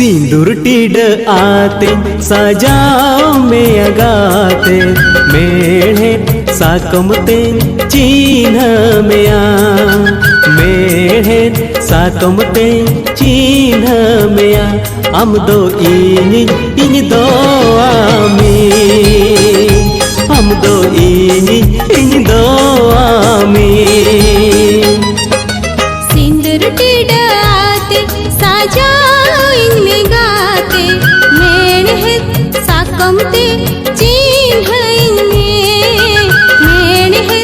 सिंदूर टीड आते सजाओ में अगाते मेढ़े साकमते चिन्ह में मेढ़े साकमते चिन्ह में आम दो इन दो आमी आम दो इन दो आमी सिंदूर टीड आते सजाओ इनमें गाते मेढ़े साकमते चिन्ह इनमें मेढ़े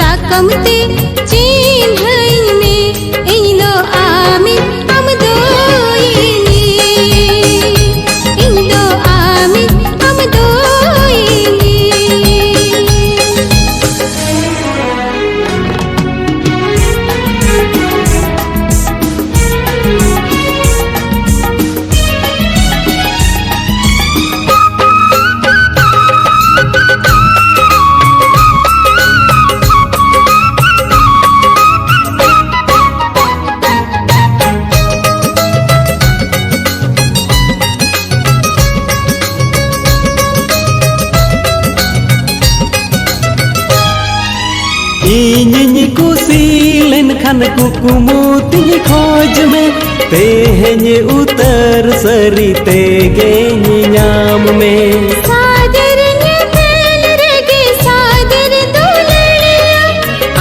साकमते चिन्ह इनमें इन दो आमी हम दो इन दो आमी हम दो इन्हीं कुसी लेन खान कुकुमुती खोज में तेहने उतर सरी तेगे नाम में सादर ने तेल रेगे सादर दुलड़िया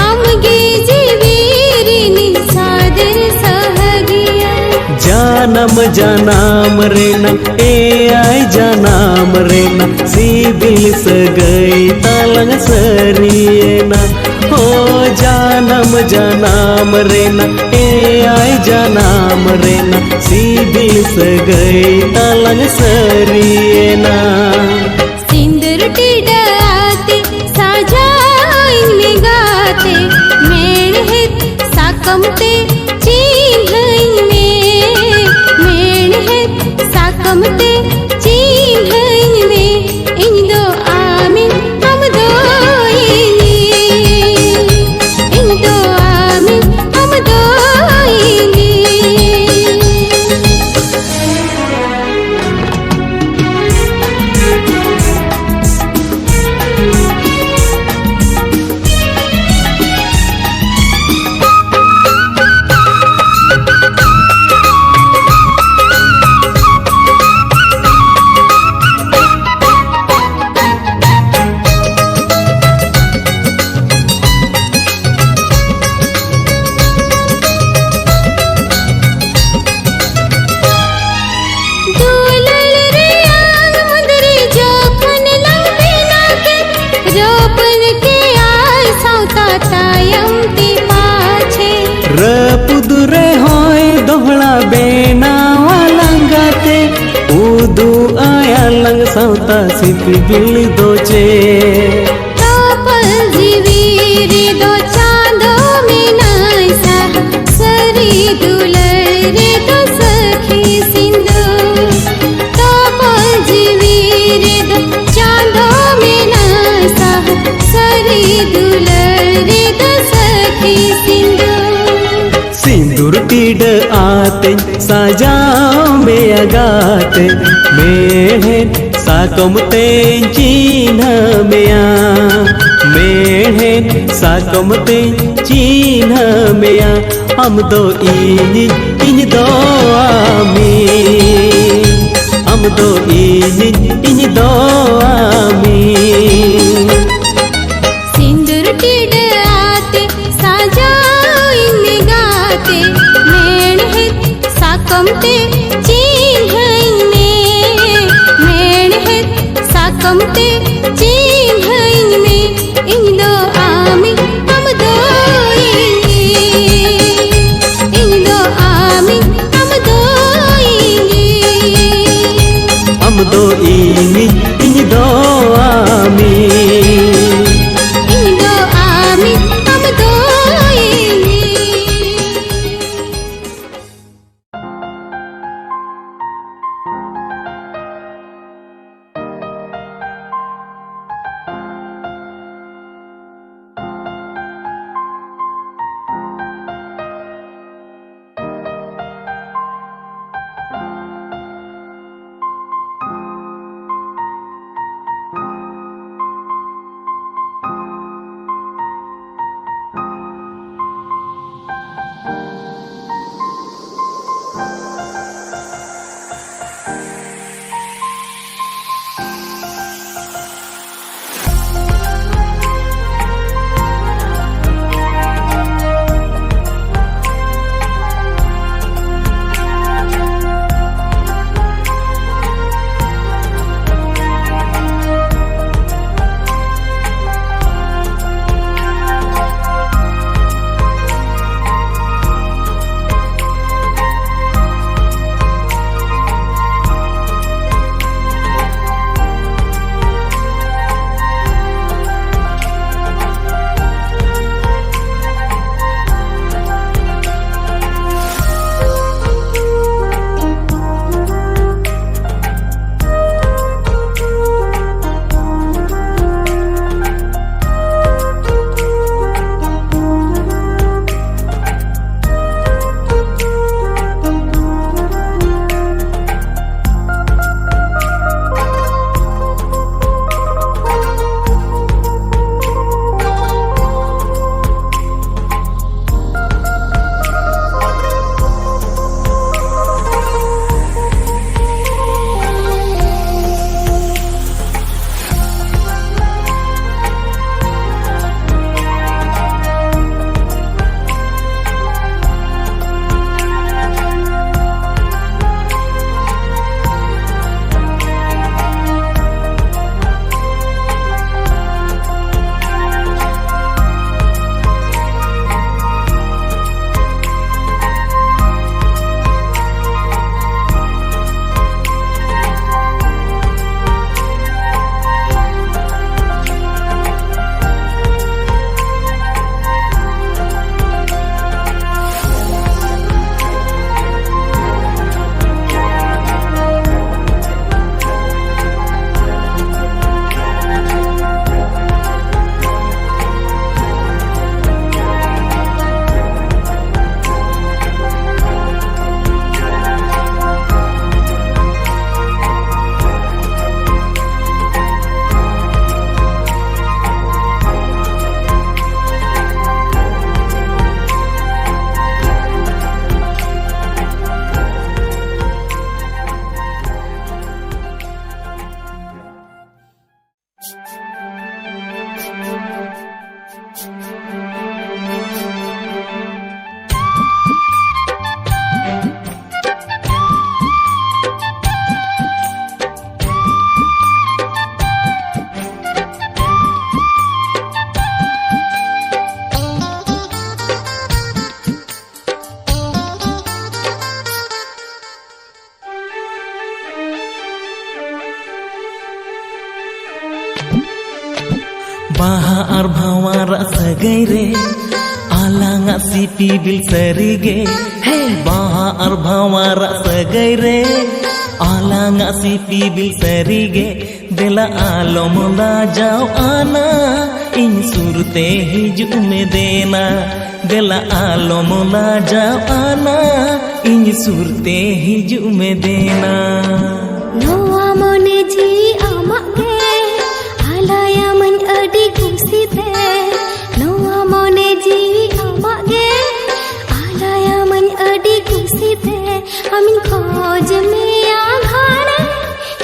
आमगे जीवीरिनी सादर सहगिया जानम जानम रेना ए आई जानम रेना सीबिल सगई तालंग सरियना हो जानम जानम रेना ए आई जानम रेना सीबिल सगई तालंग सरियना सिंदूर टीड आते सजाओ इनमें गाते मेढ़े साकमते चिन्ह इनमें मेढ़े साकमते चिन्ह इनमें इन दो आमी हम दो इन दो आमी हम दो रपुदुरे होय दोहड़ा बेना वालंगाते उदू आया लंग सौता सिपी बिल दोचे तोपल जीवीरी दो चांदो में नाइसा सरी दुलरे दो सखी सिंधु तोपल जीवीरी दो चांदो में नाइसा सरी दुलरे दो सखी सिंधु सिंदूर टीड आते सजाओ में अगाते मेढ़े साकमते चिन्ह में मेढ़े साकमते चिन्ह में हम दो इन दो आमी हम दो इन दो आमी सिंदूर टीड आते सजाओ इनमें गाते मेढ़े साकमते चिन्ह इनमें मेढ़े साकमते चिन्ह इनमें इन दो आमी हम दो इन दो आमी हम दो इन दो आमी इन दो आमी हम दो Baha ar bhawara sagaire alanga sipi bil sarige. Hey baha ar bhawara sagaire alanga sipi bil sarige. Dela alomola jao ana in surte hiju me dena. Dela alomola jao ana in surte hiju me dena. Noa mone ji amake alaya man adi kusite. Noa mone ji amake alaya man adi kusite. Amin khoj me aghane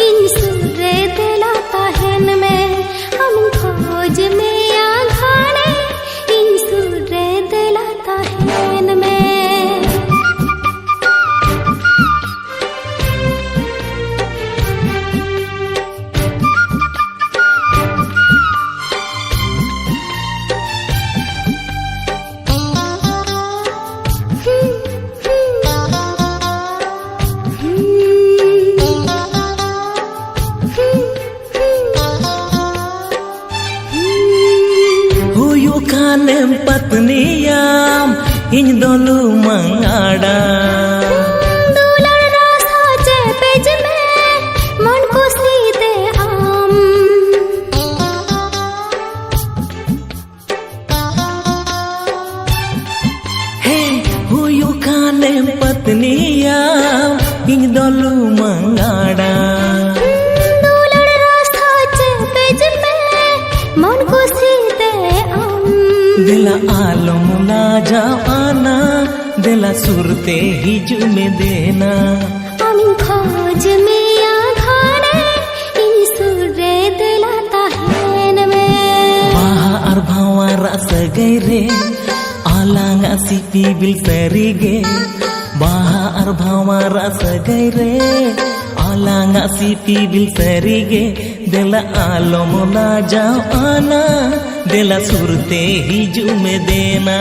in surre dela tahen me. Amin khoj me aghane in surre dela tahen me. Kanem patniyam in dolu mangada. Dular rasa chepej mein mon ko site am. Hey, huyu kanem patniyam in dolu mangada. दिला आलम ना जाना दिला सुरते हिजू में देना आमिन खोज में आघारे इन सुरे दिला ताहेन में बाहा और भावा रस गई रे आलांग सिपी बिल सरीगे बाहा और भावा रस गई रे आलांग सिपी बिल सरीगे दिला आलम ना जाना दिला सुरते हिजू में देना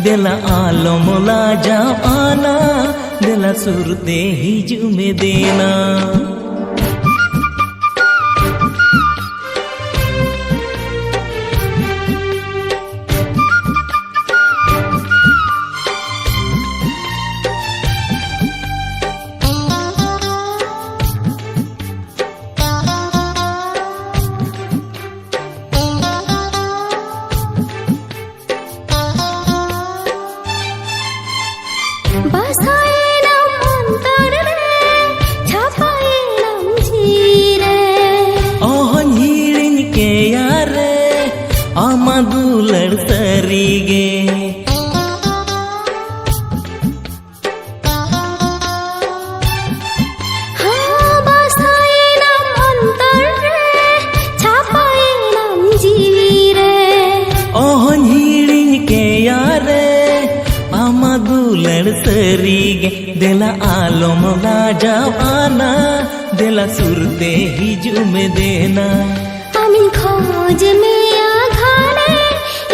दिला आलम ला जाना दिला सुरते हिजू में देना दुलड़ सरीगे हाँ बसाए नाम अंतर रे छापाए नाम जीवी रे ओह हीड़िन के यारे आमा दुलड़ सरीगे दिला आलम ला जाना दिला सुरते हिजू में देना आमिन खोज में आघारे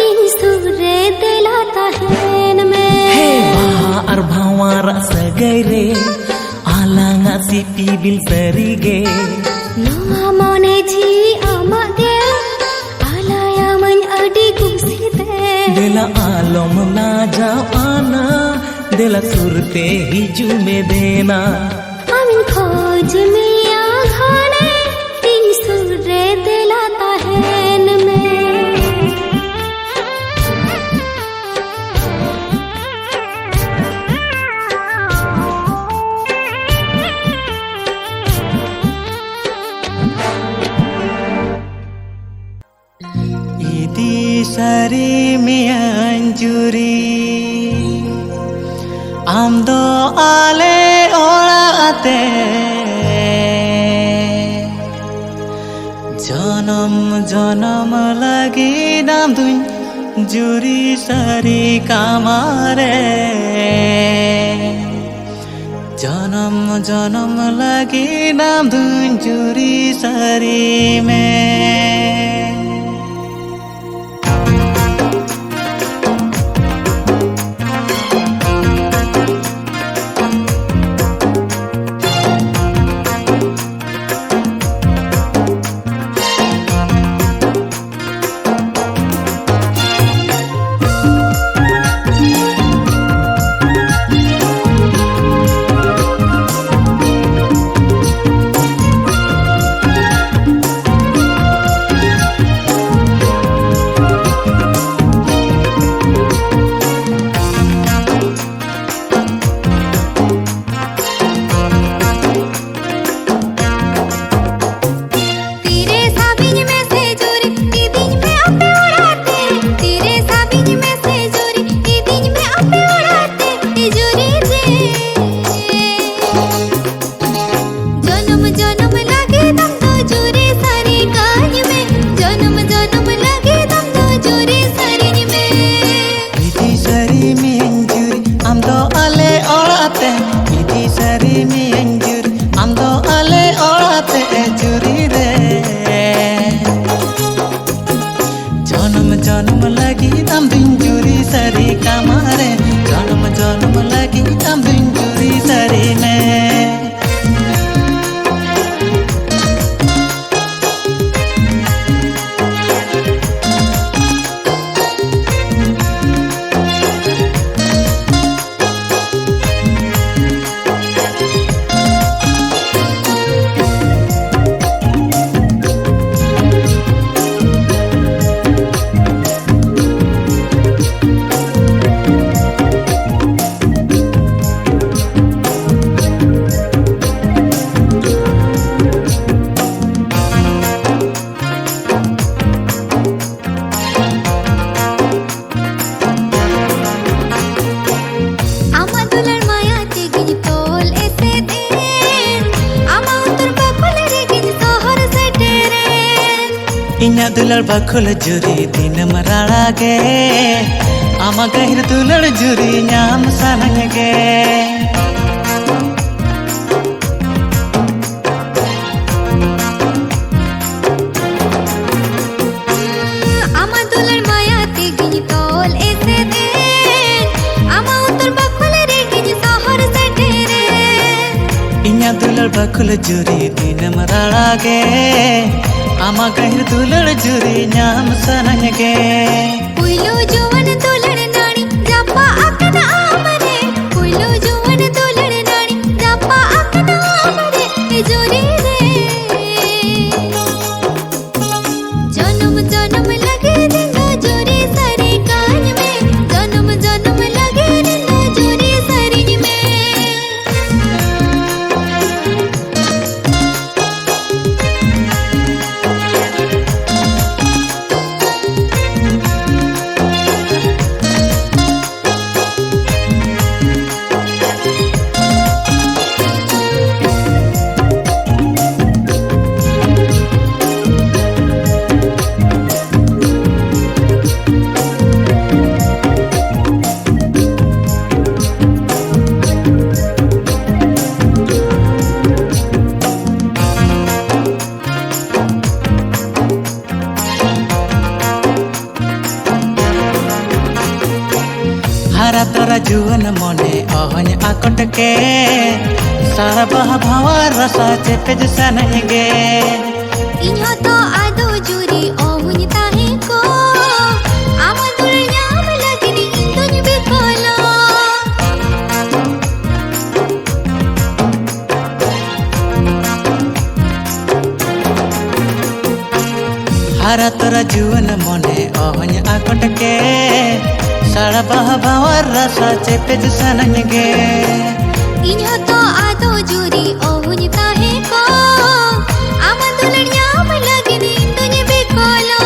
इन सुरे दिला ताहेन में हे बाहा और भावा रस गई रे आलांगा सिपी बिल सरीगे नोआ मने जीवी आमागे आलाया मन अडी कुसिते दिला आलम ना जाना दिला सुरते हिजू में देना आमिन खोज में आघारे इन सुरे दिला ताहेन में Idi sari mianjuri Amdo ale orate Janam janam lagi nam duin juri sari kamare Janam janam lagi nam duin juri sari mein इन्या दुलड़ बखुल जुरी दिन मराड़ा गे आमा गहिर दुलड़ जुरी नाम सानंग गे आमा दुलड़ माया ते गिनी तोल ऐसे दिन आमा उतर बखुल रे गिनी सहर से ढेरे इन्या दुलड़ बखुल जुरी दिन मराड़ा गे आमा गहिर दुलड़ जुरी नाम सानंग गे पुइलो जुवन दुलड़ नानी जापा अकना आमरे पुइलो जुवन दुलड़ नानी जापा अकना आमरे ए जोरी रे जन्म जन्म लगे दिनो जोरी सारे कान में जन्म जन्म लगे दिनो जोरी सरिन में हरा तोरा जुवन मने अहन आकट के सारा बहा भावा रसा चेपेज सनंग गे इन्हा तो आदो जुरी ओहुन ताहे को आमा दुलड़ नाम लगनी इंदुन बिकोलो हरा तोरा जुवन मने अहन आकट के सारा बहा भावा रसा चेपेज सनंग गे इन्हा तो आदो जुरी ओहुन ताहे को आमा दुलड़ नाम लगनी इंदुन बिकोलो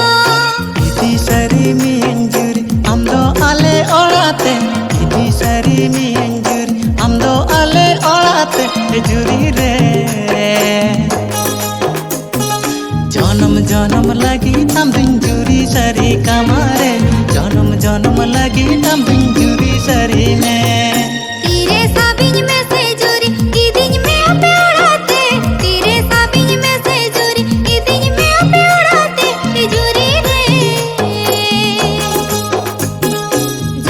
इदी सरी मी अंजुरी आमदो आले ओड़ाते इदी सरी मी अंजुरी आमदो आले ओड़ाते ए जुरी रे जन्म जन्म लगी तम जुरी सरी कमारे जन्म जन्म लगी तम जुरी सरी में तेरे साबिन में से जुरी ई दिन में प्याराते तेरे साबिन में से जुरी ई दिन में प्याराते ए जुरी रे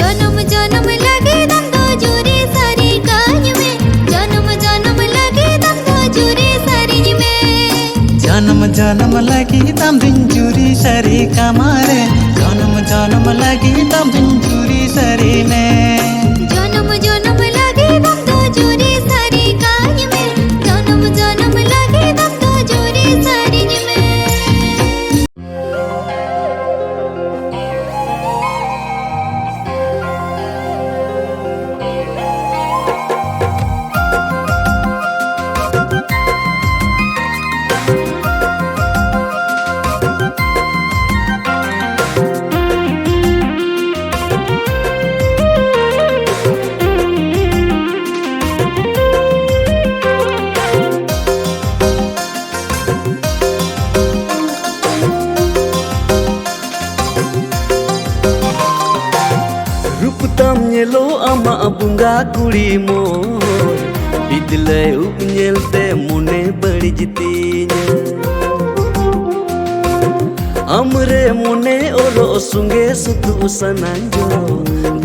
जन्म जन्म लगे दम दो जुरी सारी कान में जन्म जन्म लगे दम दो जुरी सरिन में जन्म जन्म लगी तम जुरी सरी कमारे जन्म जन्म लगी तम जुरी सरी में जन्म जन्म लगे दम दो जुरी सारी कान में जन्म जन्म लगे दम दो जुरी सरिन में रूपताम नेलो आमा बुंगा कुड़ी मोर बिदले उप नेलते मुने बड़ी जितीnya amre mune olo sunge sutu sananjo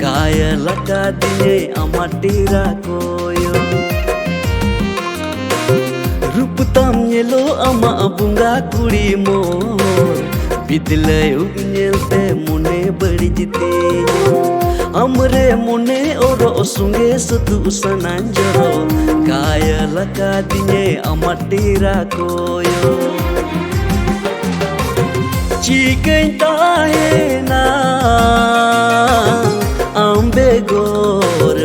gaya laka dinye amatira koyo रूपताम नेलो आमा बुंगा कुड़ी मोर बिदले उप नेलते मुने बड़ी जितीnya amre mune oro sunge sutu sananjoro kaya laka dinye amatira koyo chiken tahe na ambegor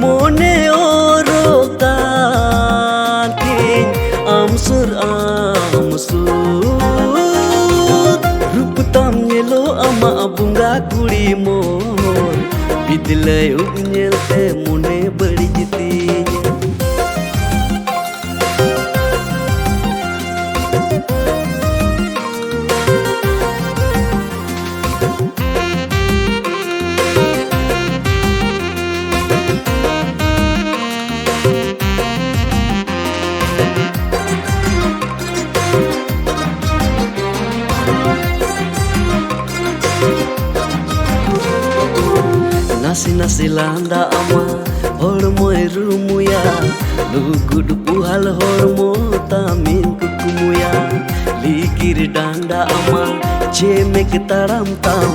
mone oro takin amsur रूपताम नेलो आमा बुंगा कुड़ी मोर बिदले उप नेलते मुने बड़ी जितीnya nasi landa ama hormoy rumuya lugud puhal hormo tamin kukumuya likir danda ama cemek taram tam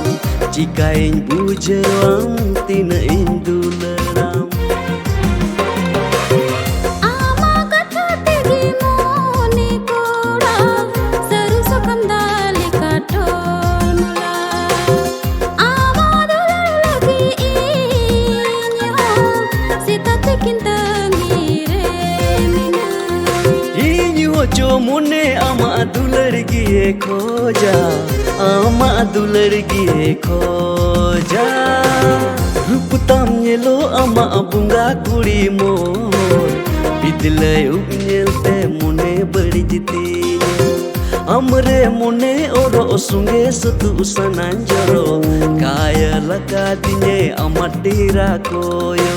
jika ing bujewang tina induleram ama katha tegi mone koda saru sakam dale katonula ama dolagi inyo sitat kintangi re mina inyo jo mone ama dulargi khoja ama dulargi khoja रूप ताम yellow ama bunga kuri mor bidlay upnyelte mone badi jiti amre mone oro sunge satu sananjaro kaya lakadinye amadira koyo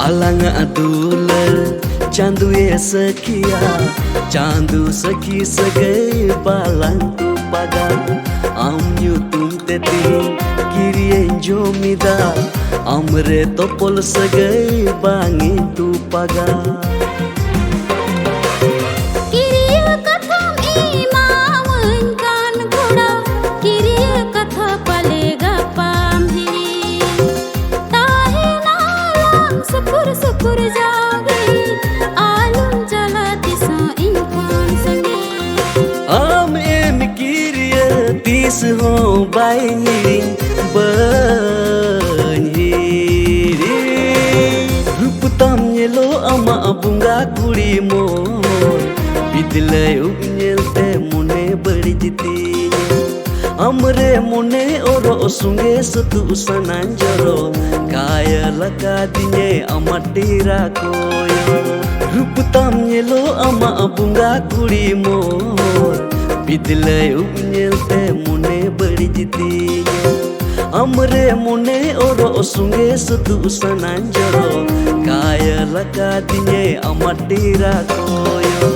Alang adular chandu ye sakia chandu saki sagai balang tu pada amyu tum teti kiri enjomida amre topol sagai bangi tu paga kiriya katham imawan kan koda kiriya katha palega pamhi tahe nalam sukur sukur jage alum jalati sa infan sange am em kiriya tis ho bai hiring banhiri rup tam yelo ama bunga kuri mor bidlay upnyelte mone badi jiti amre mone oro sunge satu sananjaro kaya lakadinye amadira koyo rup tam yelo ama bunga kuri mor bidlay upnyelte mone badi jiti amre mone oro sunge satu sananjaro kaya lakadinye amadira koyo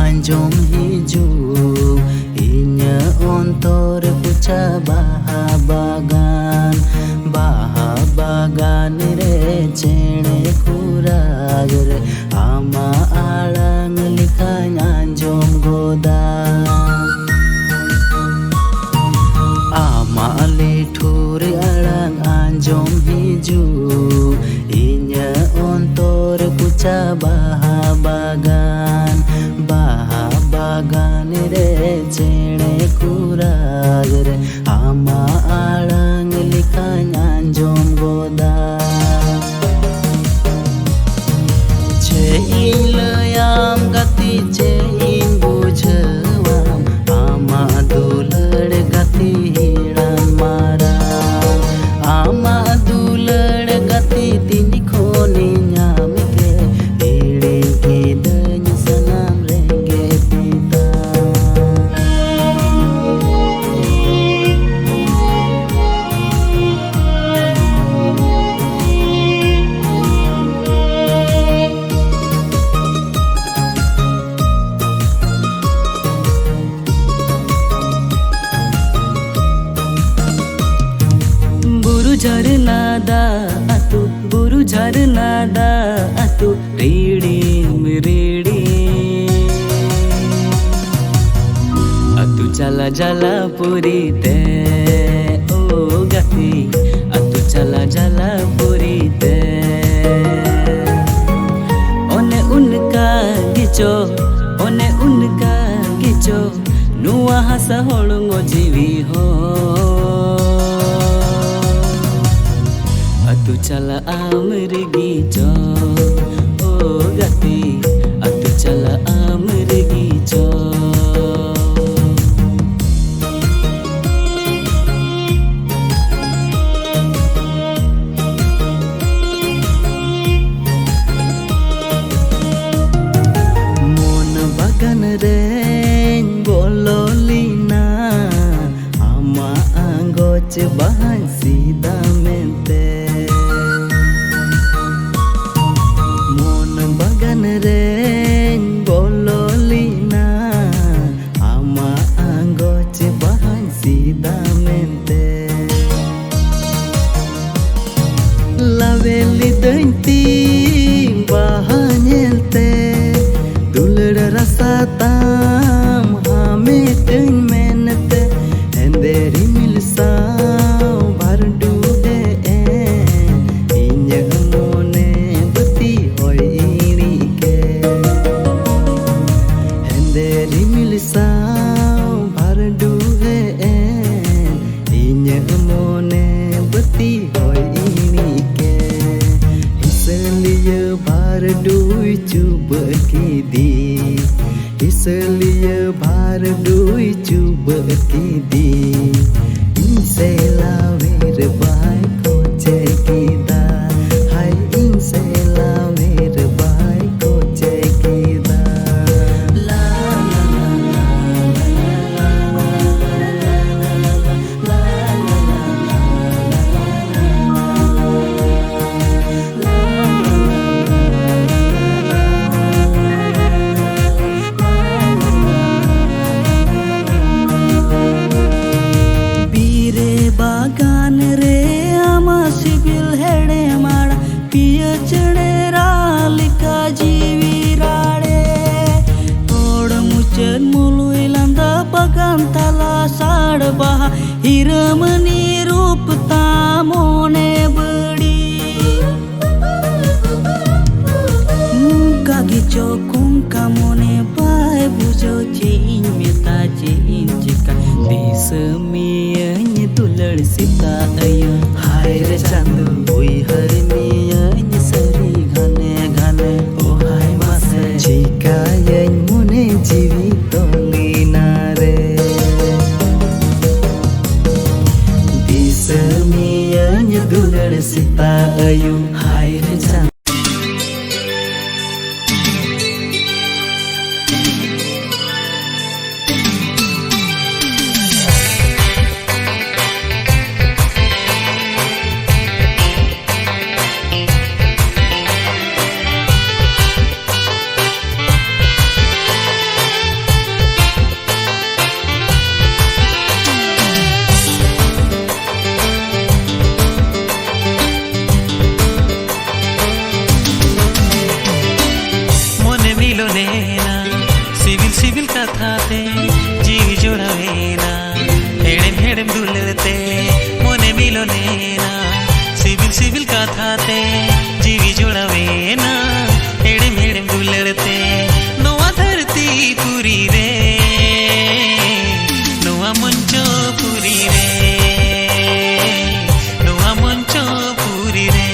anjom hijau inya ontor puca baha bagan re cene kurag re ama alang likan anjom goda ama lethur alang anjom hijau inya ontor puca baha bagan re cene kurag re ama alang likan anjom goda cein layam gati cein bujhawam ama dulad gati hiran maram ama dulad gati tini khoni nyam ke ere ke dan sanam renge pita jala puri te o gati atu chala jala puri te one unka gicho nuwa hasa holungo jiwi ho atu chala amr gicho o gati atu chala amr gicho bahan sida mente mon bagan ren bololina ama angoch bahan sida mente laveli denti bahanelte dulad rasatam hametin menete enderi milsa इसलिए भार dewy चुब की दी इनसे लावेर bye कोचे की दा हाय इनसे लावेर bye कोचे की दा ला ला ला बागान रे आमा सिबिल हेड़े माड़ा पिय चढ़े रालिका जीवी राड़े तोड़ मुचर मुलुई लंदा बगान तला साड़ बहा हिरमनी रूप तामोने बड़ी मुका गिचो कुंका मोने बाय बुझो चेइन मेता चेइन चिका देश में दुलड़ सीता अया हाय रे चांदू ओई हर मिया सरी घने घने ओ हाय मासे चिका यन मुने जीवी तोली नारे दिस मिया दुलड़ सीता अयु हाय रे चांदू सिविल कथा ते जीवी जोड़ावेना हेड़ेम दुलते मोने मिलो नेना सिविल कथा ते जीवी जोड़ावेना हेड़ेम दुलते नोआ धरती पूरी रे नोआ मंचो पूरी रे नोआ मंचो पूरी रे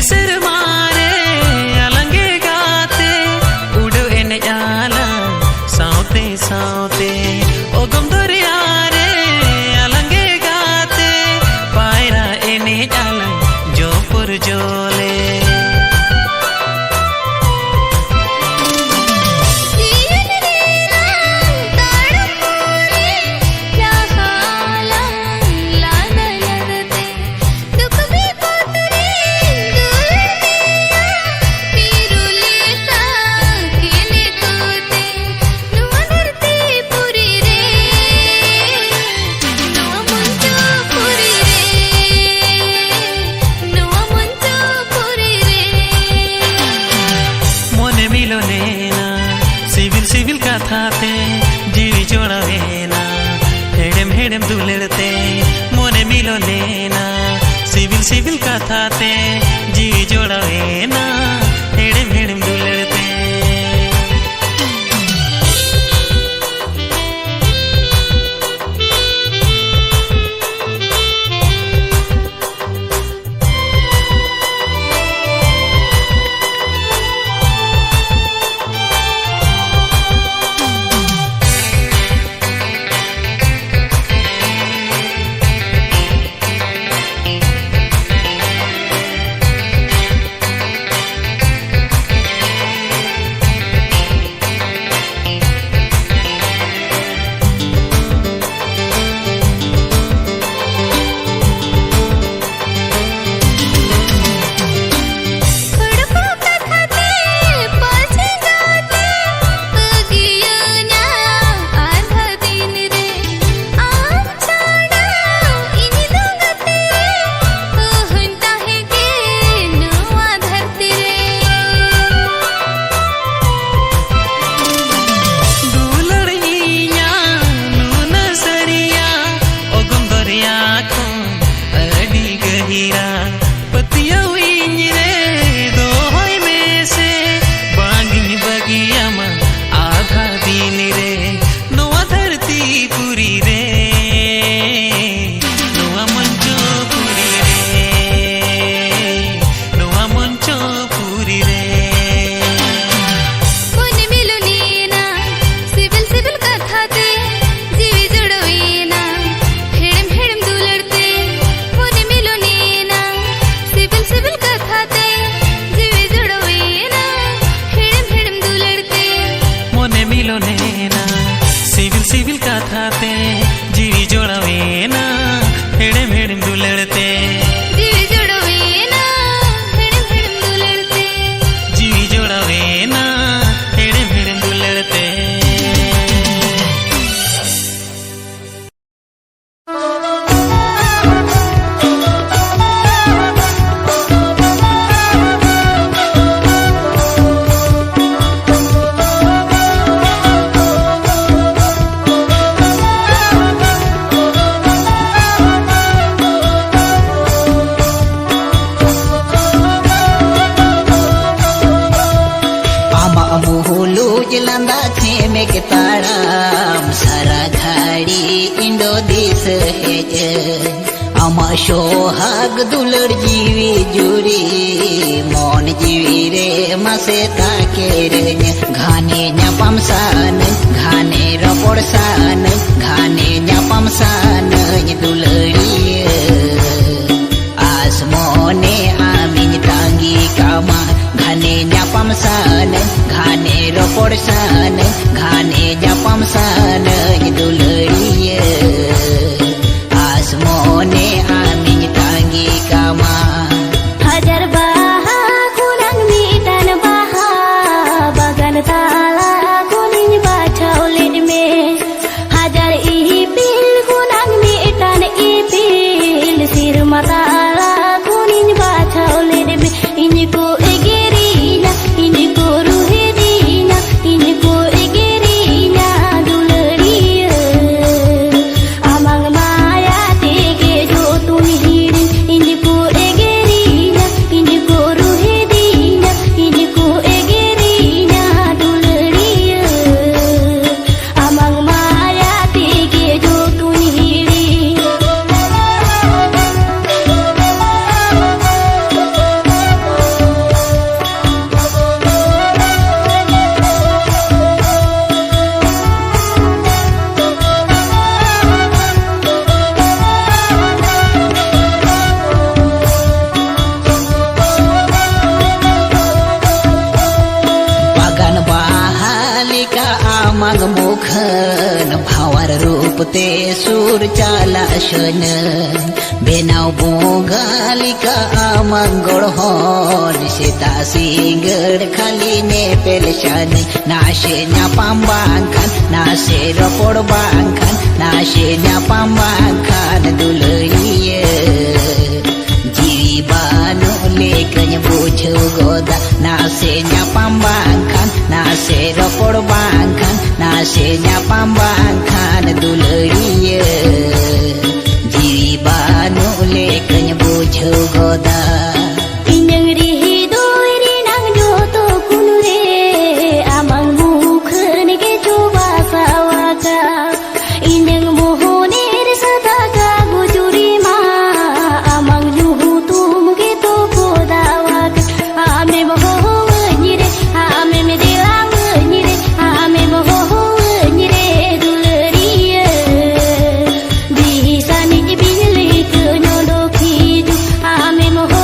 sermare alange gate udu ene ala saute saute ogom doriare alange gate paira ene ala jopur jole सिविल कथाते जीवी जोड़ावेना हेड़म दुलड़ते मोने मिलो लेना सिविल कथाते जीवी जोड़ावेना हेड़म दुलड़ते सिविल कथाते जीवी जोड़ावेना हेड़म दुलड़ते जीवी जोड़ावेना हेड़म दुलड़ते जीवी जोड़ावेना हेड़म दुलड़ते लंदा थे में के ताड़ाम सारा घड़ी इंडो दिस है अमा सोहाग दुलड़ जीवी जुरी मन जीवी रे मसे ताके रे घाने न्यापम सान घाने रपोड़ सान घाने न्यापम सान दुलड़ी आसमोने आमिन तांगी कामा घाने न्यापम सान घाने रपोड़ सान घाने न्यापम सान दुलड़ी आसमोने आमिन तांगी कामा हजार बाहा कुlang mitan baha bagan tala kuning bacaulit me hajar ipil kulang mitan ipil sir matala kuning bacaulit me ini ko egerinya ini ko ruhedina ini ko egerinya dulari मुखन भावर रूप ते सुर चाला शन बेनाव बोगालिका आमंगड़ हन सेता सिंगड़ खाली ने पेलशान नाशे न्यापाम बांखान नाशे रपोड़ बांखान नाशे न्यापाम बांखान दुलरिये जीवी बानु लेकन बुझो गोदा नाशे न्यापाम बांखान नाशे रपोड़ बांखान नाशे न्यापाम बांखान दुलरिये जीवी बानु लेकन बुझो गोदा Inyang rihidoy rinang joto kunure amang mukhan ke coba sawaka Inyang mohoner sadaka bujuri ma amang juhutum ke toko dawaka ame moho nyire ame me dilang nyire ame moho nyire dulariya bisa ni bijli ke nyodoki du ame moho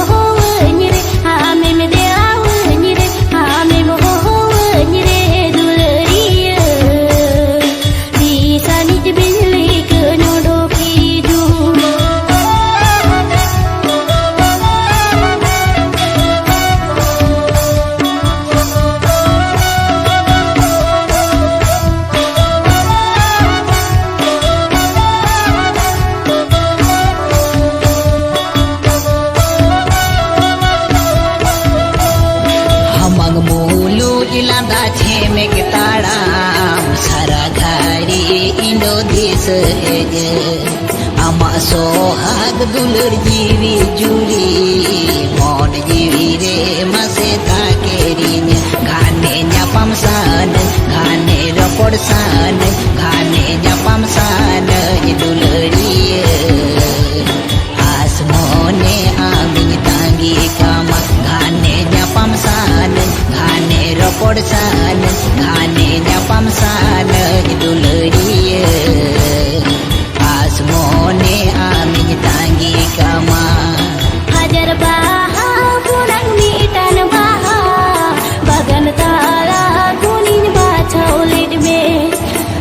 Ama sohag dulur jiwi juri mon jiwi re mase takerinya gane nyapam sana gane rapor sana gane nyapam sana duluriye asmone amin tangi kama gane nyapam sana gane rapor sana gane nyapam sana duluriye asmone amin tangi kama hajar baha kurang mitan baha bagan tala kuning baca ulit me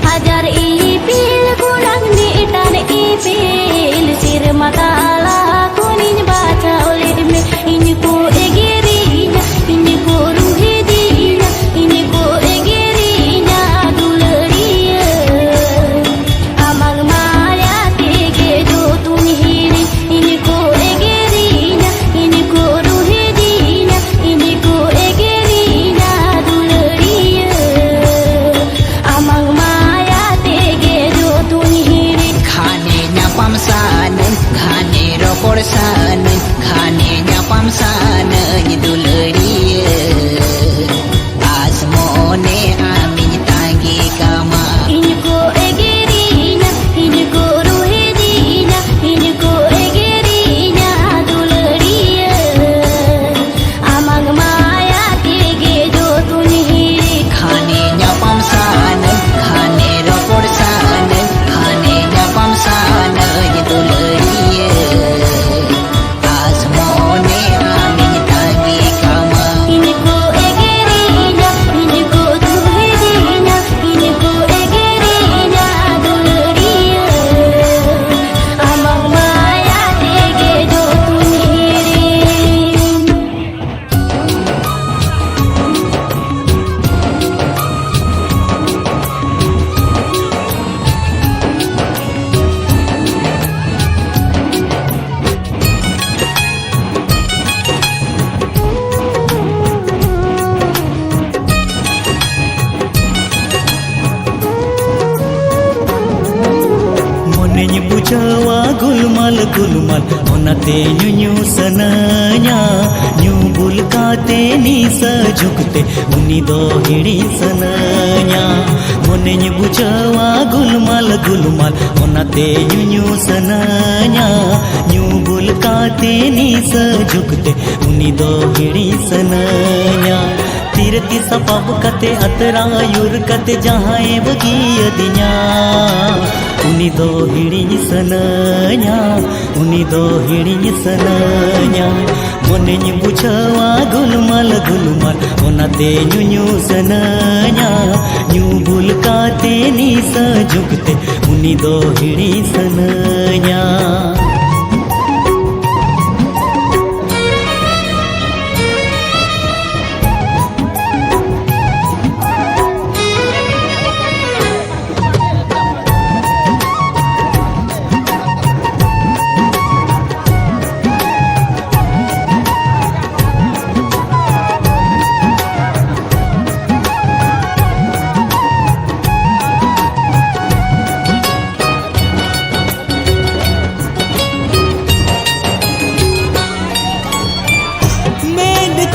hajar ipil kurang mitan ipil sir matala kuning baca ulit me ini ku egerinya ini ku ruhidinya ini ku egerinya duleriya amang sana khane nyapam sana duluriye asmone amin tangi kama inko egerinya inko ruhidinya inko egerinya duluriye amang maya tege jo tunhiri khane nyapam sana khane ropor sana khane nyapam sana duluriye asmone amin tangi kama inko egerinya inko ruhidinya inko egerinya duluriye amang maya tege jo tunhiri Monenya bujawa gulmal gulmal onate nyunyu sananya nyubul kate ni sajukte uni do hiri sananya monenya bujawa gulmal gulmal onate nyunyu sananya nyubul kate ni sajukte uni do hiri sananya तीरती सपब कते अतरा your कते जहाए बगिय दिया उनी दो हिड़ी सनया उनी दो हिड़ी सनया मोने बुझवा गुलमल गुलमल ओनाते ᱧᱩ ᱥᱟᱱᱟᱧᱟ ᱧᱩ ᱵᱩᱞ ᱠᱟᱛᱮ ᱱᱤᱥᱟᱹ ᱡᱩᱜᱽᱛᱮ ᱩᱱᱤ ᱫᱚ ᱦᱤᱲᱤᱧ ᱥᱟᱱᱟᱧᱟ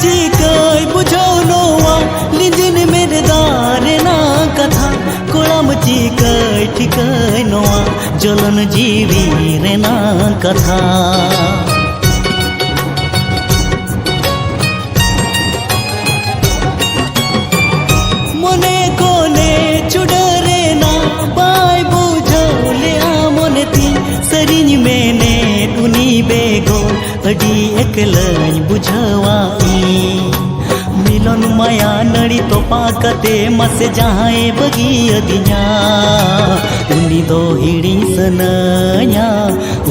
चिकाई बुझो नोआ लिजिन मेरे दारे ना कथा कोड़म चिकाई ठिकाई नोआ जलन जीवी रे ना कथा मने कोने चुडरे ना बाय बुझो ले मने ती सरिन मेने उनी बेगो अडी एकलाኝ बुझावा मिलन माया नड़ी तोपा कते मसे जहाए बगी अदिया उनी दो हिड़िन सनाया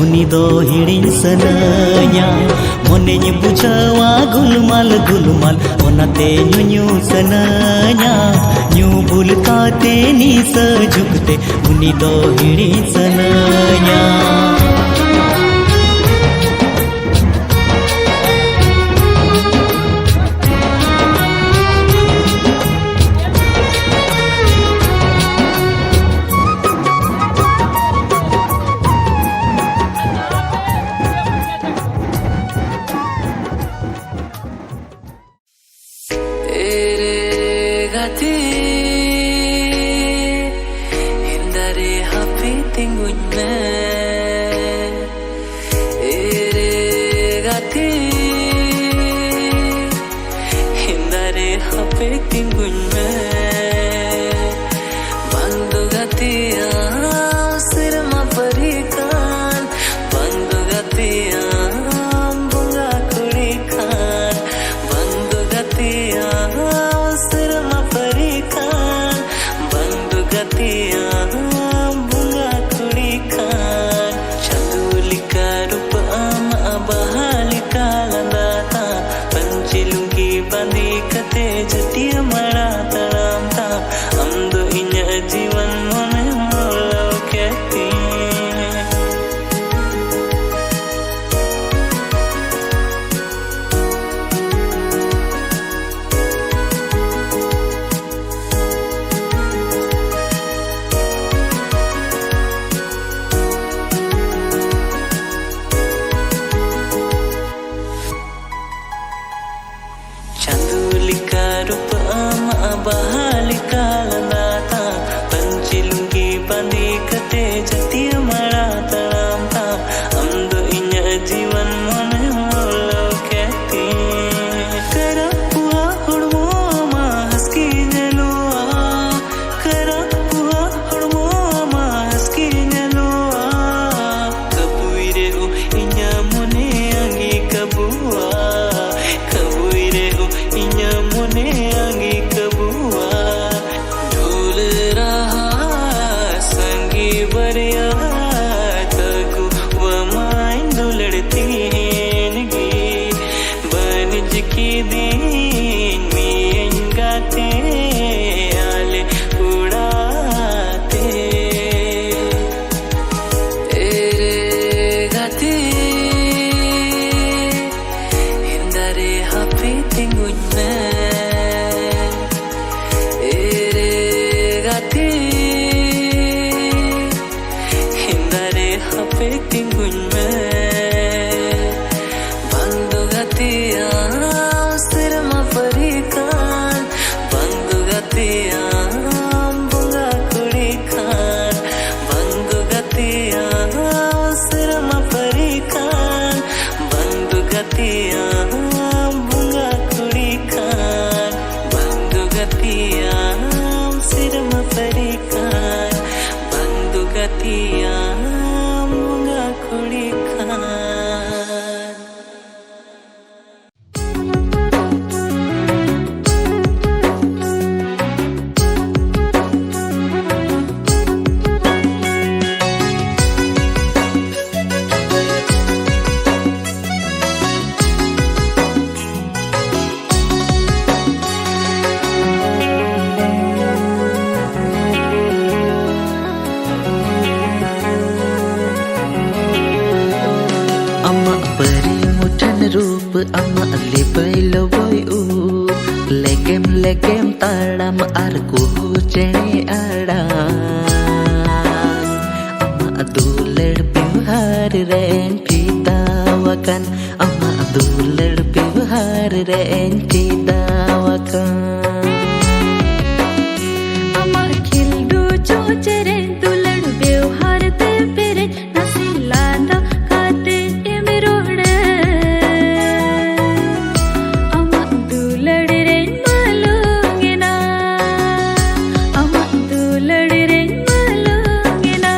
उनी दो हिड़िन सनाया मने बुझावा गुलमल गुलमल ओनाते ᱧᱩ सनाया ᱧᱩ बुल काते निस जुगते उनी दो हिड़िन सनाया bunga kuri kan लेगेम ताड़ाम आर कुहू चेणे आड़ाम अमा दुलड़ बिवहार रेन फिदावाकान अमा दुलड़ बिवहार रेन फिदावाकान अमा खिलडू चोचरे दुलड़ व्यवहार ते पेरे नसी लांदा खाते एमिरोड़े अमा दुलड़ रे मालूंगिना अमा दुलड़ रे मालूंगिना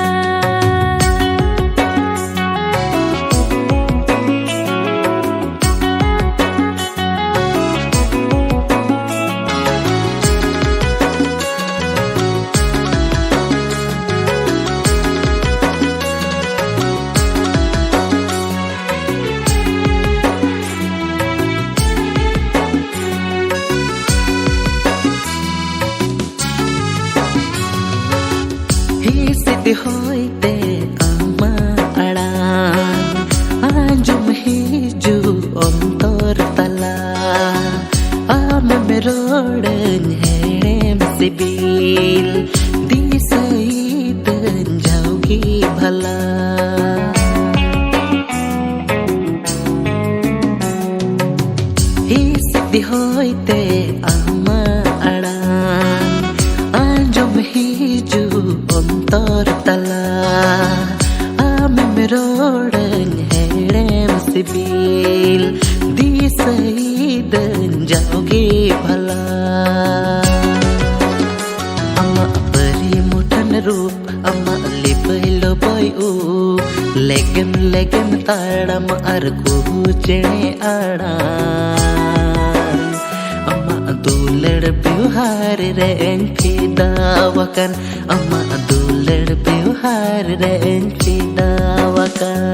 हिसित होइते आमा अड़ान आंजुम हिजु अंतर तला आमे मेरोड़न हेड़ेम सिबिल दिसईतन जाऊगी भला हिसित होइते आमा अड़ान आंजुम हिजु अंतर तला आमे मेरोड़न हेड़ेम सिबिल दिसईदन जाओगे भला अमा परी मुठन रूप अमा लिपैलो बोय ऊ लेगेम लेगेम ताड़म आर कुहू चेणे आड़ान अमा दुलड़ बिवहार रेन फिदावाकान अमा दुलड़ बिवहार रेन फिदावाकान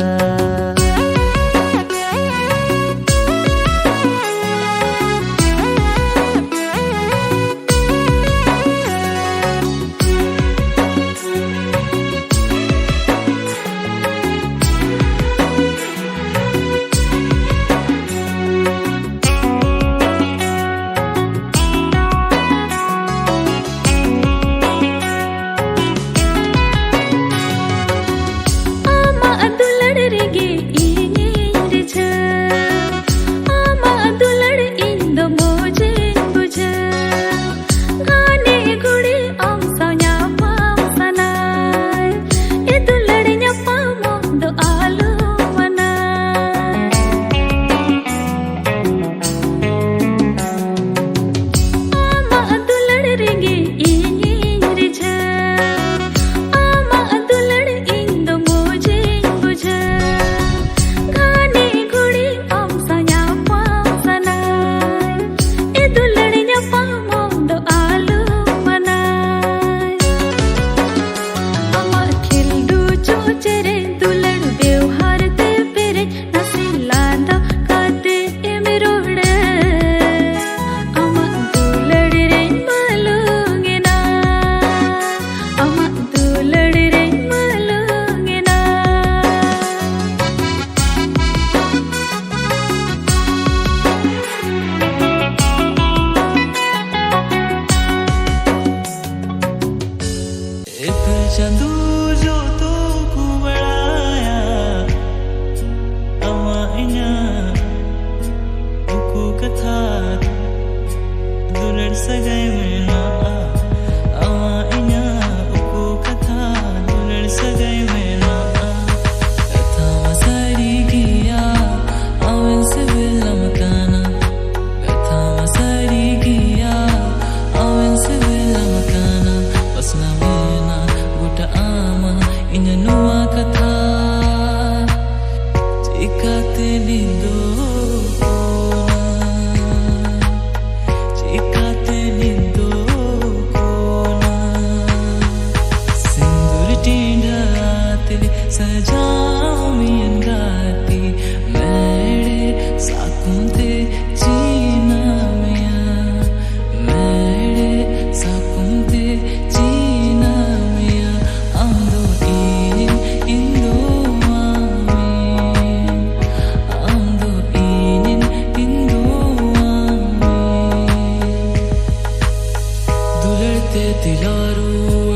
तिलारू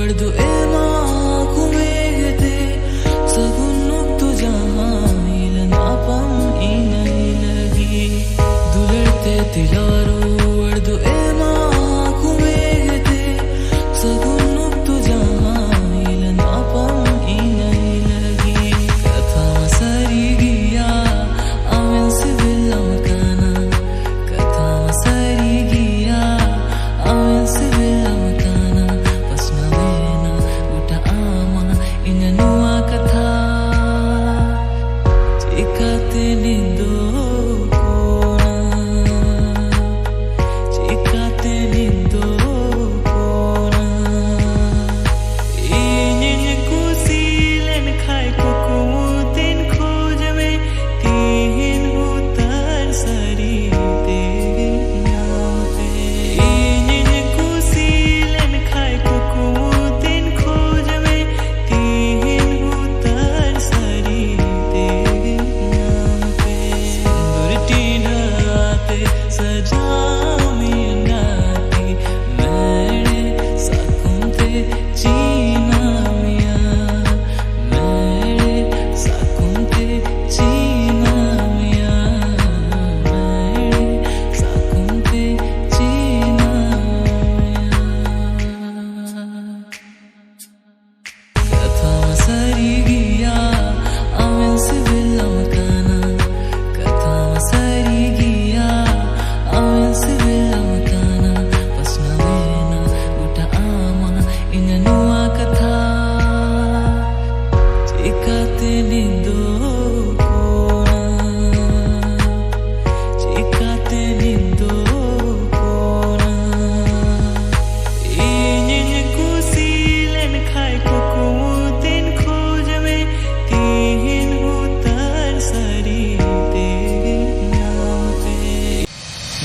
अर्दु एमा कुमेगते सगुन्नुक तो जहां इलनापम इनलगी दुलरते तिलारू अर्दु एमा कुमेगते सगुन्नुक तो जहां इलनापम इनलगी कथा सरी गिया अमन सिविलम काना कथा सरी गिया अमन सिविलम काना pasna vena uta ama inanua katha chikate nindo kona inyin kusilen khai kukutin khoj mein tin utar sari teri naam pe inyin kusilen khai kukutin khoj mein tin utar sari teri naam pe sindurti naate sajami naati mere sakunte जीना मिया मेरे साकुंते जीना मिया मेरे साकुंते जीना मिया कथा सरी गिया अमन सिविलम काना कथा सरी गिया अमन सिविलम काना pasna vena uta ama inanua katha chikate nindo kona chikate nindo kona inyin kusilen khai kukutin khoj mein tin utar sari teri naam pe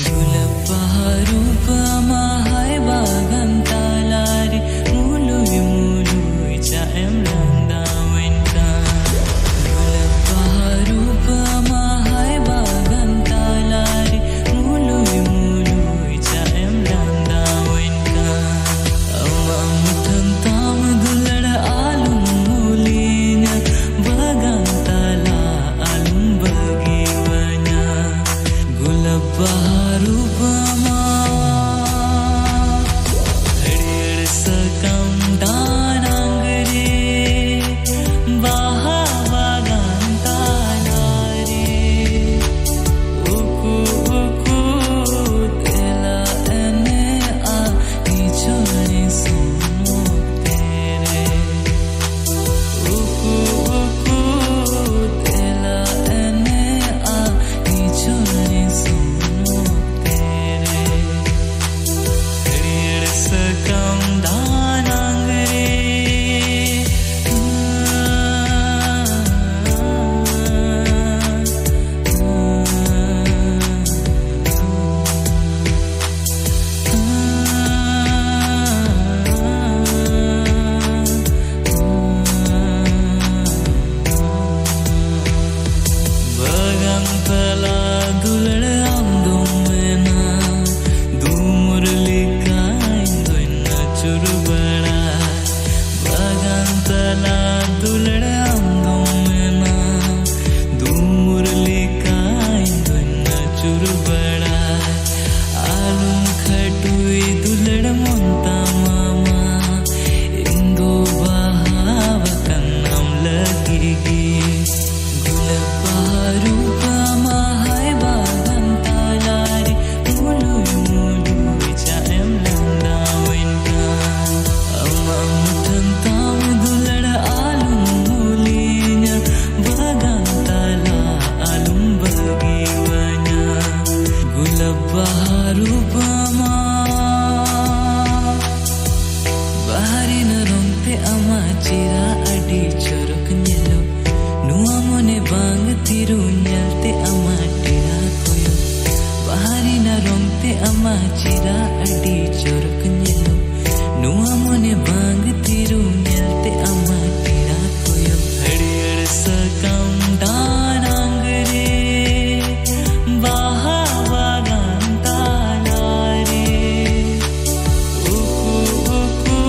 Gulab baharu pama hai bagan talari mului chaem landa wenka Gulab baharu pama hai bagan talari mului chaem landa wenka amma mutantam dulada alum mulinya bagan tala alum bagiwanya Gulab baharu pama हरियर सकम दानांगरे बाहावागान तानारे उकु उकु तेला एने आ निचोने सुनो तेरे उकु उकु तेला एने आ निचोने सुनो तेरे हरियर सकम दानांगरे bagan tala dulad amdum mena du murli kain doina churubada bagan tala dulad amdum mena du murli kain doina churubada alum khatui dulad monta mama indo bahava kannam lagigi Gulab baharu pama hai bagan talari mului chaem landa wenka amma mutantam dulada alum mulinya bagan tala alum bagiwanya Gulab baharu pama bahari narongte ama chira adi chorok nyelo nuwa mone bang tiru nyalte ama tira koyo bahari narongte ama chira adi chorok nyelo nuwa mone bang tiru nyalte ama tira koyo hariyar sakam danangre bahawagan talare uku uku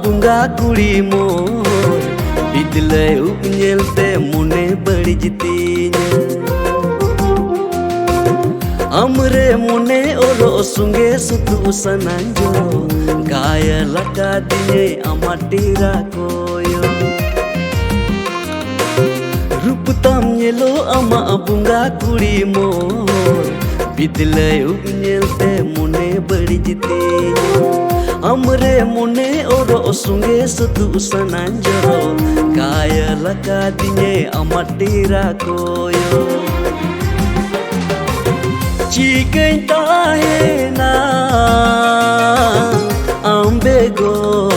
Bunga कुड़ी मोर बिदले उब नेलते मुने बड़िजतीना हमरे मुने ओरो सुंगे सुतु सनांजो गाय लका दिने अमाटीरा कोयो रूप ताम नेलो अमा बुंगा कुड़ी मोर बिदले उब नेलते मुने बड़िजतीना हमरे मुने ओरो सुंगे सुतु सनांजो गाय लका दिने अमाटीरा कोयो Chicken tahena ambegor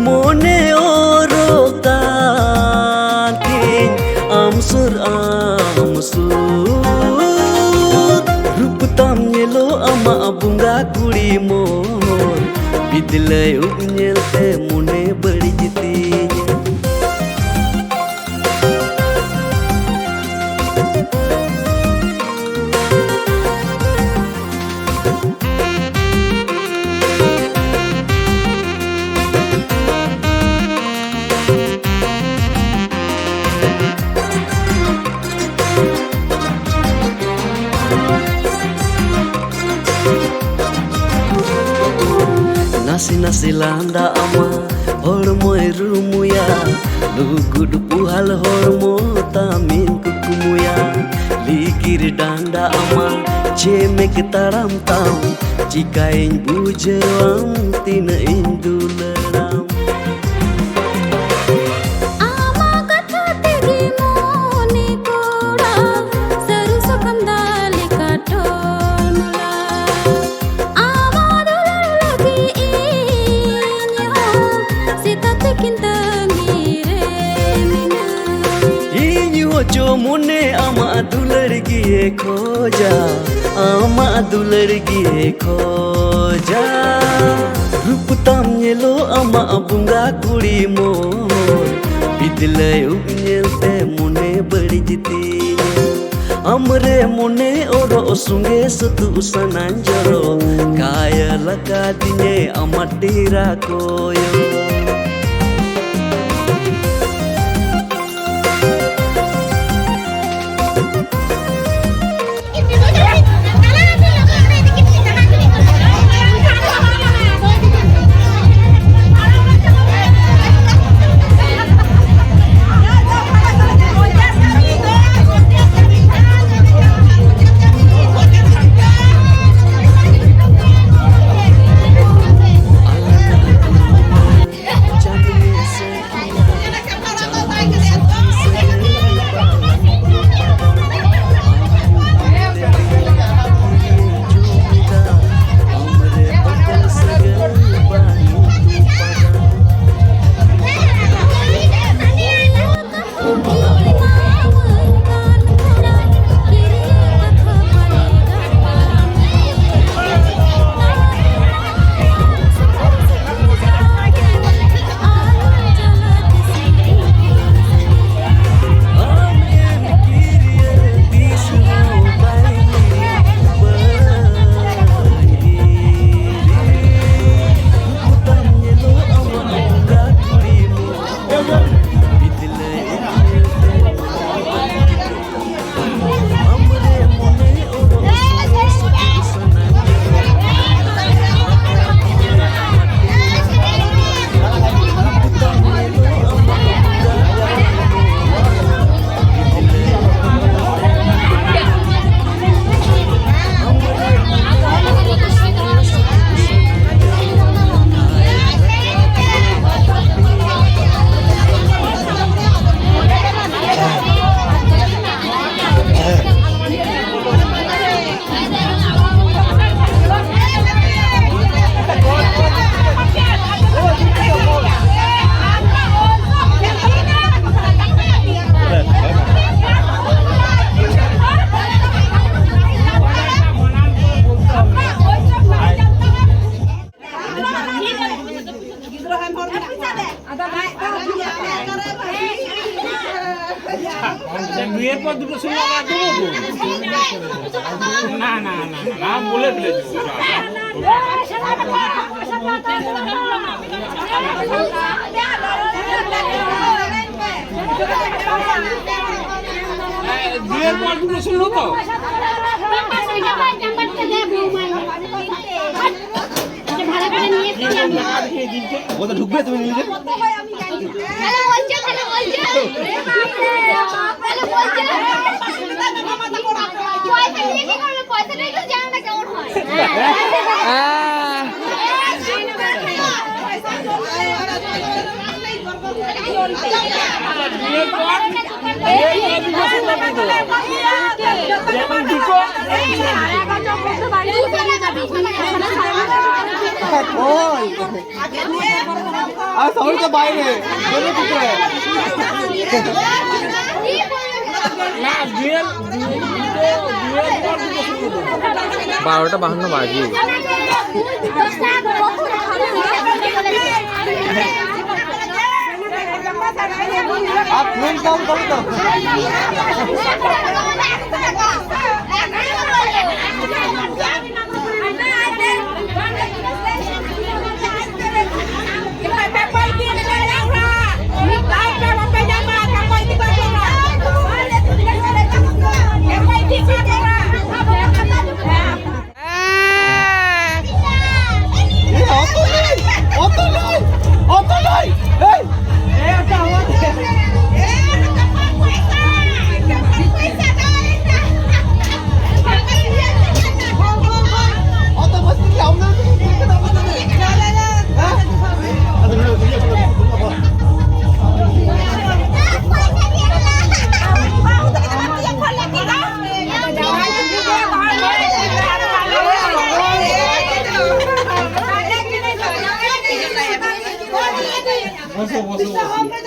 mone oro kakin amsur rup tam nyelo ama bunga kudi mor bidlai ub nyelte mone bardijitinya Nasi landa ama hormo rumuya lugud puhal hormo tamin kukumuya ligir danda ama chemek taram tam jikain bujewam tina indularam जो मुने आमा दुलर गिए खोजा आमा दुलर गिए खोजा रूप ताम नेलो आमा बुंगा कुड़ी मोर बिदले उब नेलते मुने बड़िजतीना हमरे मुने ओरो सुंगे सुतु सनांजरो गाय लका दिने अमाटीरा कोयो বিয়ের পর দুটো সিনেমা আমরা দেবো না না না না বলে দিলে দুয়ের পর দুটো শুনলো তো ওটা ঢুকবে তুমি নিজে আর সবাই তো বাইরে না 12:52 বাজে आप फोन काम करो तो বসো